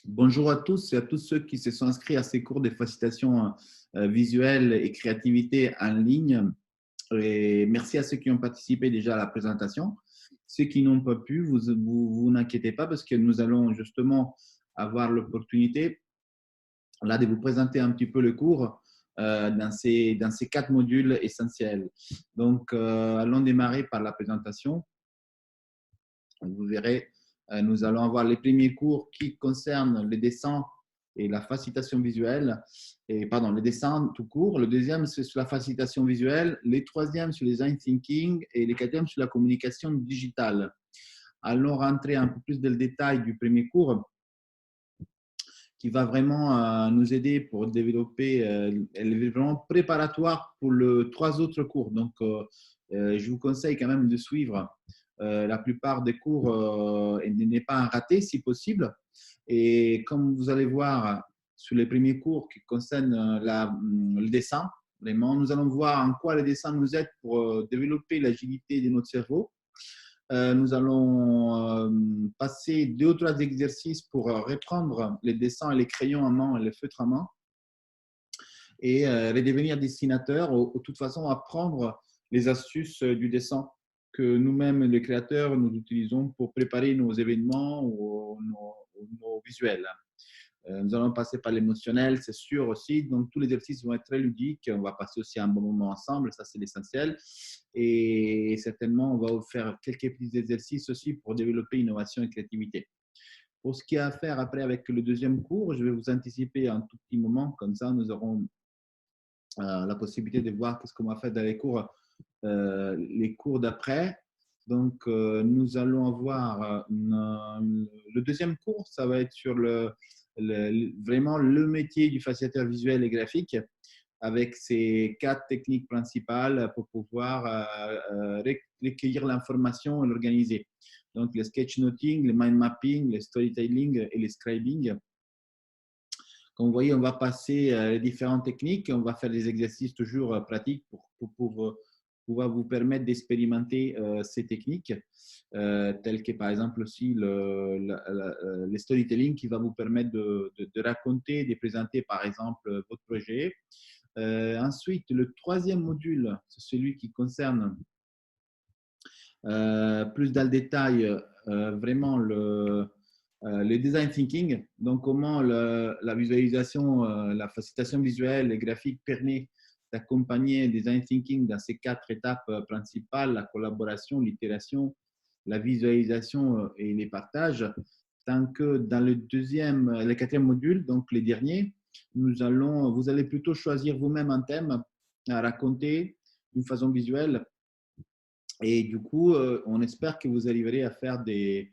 Bonjour à tous et à tous ceux qui se sont inscrits à ces cours de facilitation visuelle et créativité en ligne. Et merci à ceux qui ont participé déjà à la présentation. Ceux qui n'ont pas pu, vous n'inquiétez pas parce que nous allons justement avoir l'opportunité là de vous présenter un petit peu le cours dans ces 4 modules essentiels. Donc, allons démarrer par la présentation. Vous verrez, nous allons avoir les premiers cours qui concernent les dessins et la facilitation visuelle, et pardon, les dessins tout court. Le deuxième, c'est sur la facilitation visuelle. Les troisièmes, sur le design thinking. Et les quatrièmes, sur la communication digitale. Allons rentrer un peu plus dans le détail du premier cours qui va vraiment nous aider pour développer, elle est vraiment préparatoire pour les 3 autres cours. Donc, je vous conseille quand même de suivre la plupart des cours et de ne pas en rater si possible. Et comme vous allez voir sur les premiers cours qui concernent le dessin, vraiment, nous allons voir en quoi le dessin nous aide pour développer l'agilité de notre cerveau. Nous allons passer 2 ou 3 exercices pour reprendre les dessins et les crayons à main et les feutres à main et redevenir dessinateur ou de toute façon apprendre les astuces du dessin que nous-mêmes, les créateurs, nous utilisons pour préparer nos événements ou nos visuels. Nous allons passer par l'émotionnel, c'est sûr aussi. Donc, tous les exercices vont être très ludiques. On va passer aussi un bon moment ensemble, ça c'est l'essentiel. Et certainement, on va vous faire quelques petits exercices aussi pour développer innovation et créativité. Pour ce qui est à faire après avec le deuxième cours, je vais vous anticiper un tout petit moment. Comme ça, nous aurons la possibilité de voir ce qu'on va faire dans les cours d'après. Donc, nous allons avoir le deuxième cours, ça va être sur vraiment le métier du facilitateur visuel et graphique avec ces 4 techniques principales pour pouvoir recueillir l'information et l'organiser. Donc, le sketchnoting, le mind mapping, le storytelling et le scribing. Comme vous voyez, on va passer les différentes techniques. On va faire des exercices toujours pratiques pour pouvoir vous permettre d'expérimenter ces techniques, telles que par exemple aussi le storytelling qui va vous permettre de raconter, de présenter par exemple votre projet. Ensuite, le troisième module, c'est celui qui concerne plus dans le détail vraiment le design thinking, donc comment la visualisation, la facilitation visuelle et graphique permet d'accompagner le design thinking dans ces 4 étapes principales, la collaboration, l'itération, la visualisation et les partages. Tant que dans le quatrième module, donc les derniers, vous allez plutôt choisir vous-même un thème à raconter d'une façon visuelle. Et du coup, on espère que vous arriverez à faire des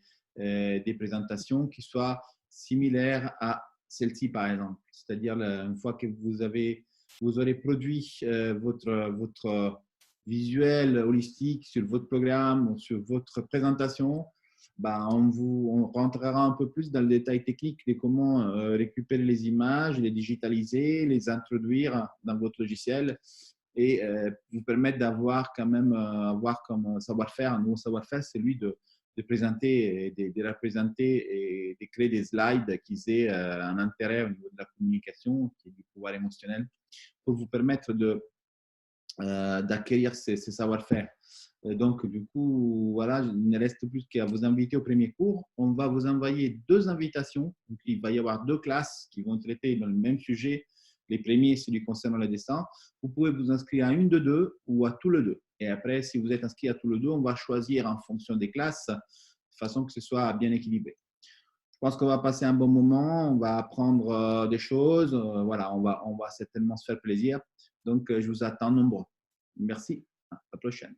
présentations qui soient similaires à celle-ci, par exemple. C'est-à-dire, une fois que vous aurez produit votre visuel holistique sur votre programme ou sur votre présentation, ben, on rentrera un peu plus dans le détail technique de comment récupérer les images, les digitaliser, les introduire dans votre logiciel et vous permettre d'avoir quand même avoir comme savoir-faire, un nouveau savoir-faire, c'est celui de présenter, de représenter et de créer des slides qui aient un intérêt au niveau de la communication, qui est du pouvoir émotionnel, pour vous permettre d'acquérir ces savoir-faire. Donc, du coup, voilà, il ne reste plus qu'à vous inviter au premier cours. On va vous envoyer 2 invitations. Donc, il va y avoir 2 classes qui vont traiter dans le même sujet. Les premiers, celui concernant le dessin. Vous pouvez vous inscrire à une de 2 ou à tous les 2. Et après, si vous êtes inscrit à tous les 2, on va choisir en fonction des classes, de façon que ce soit bien équilibré. Je pense qu'on va passer un bon moment, on va apprendre des choses. Voilà, on va certainement se faire plaisir. Donc, je vous attends nombreux. Merci. À la prochaine.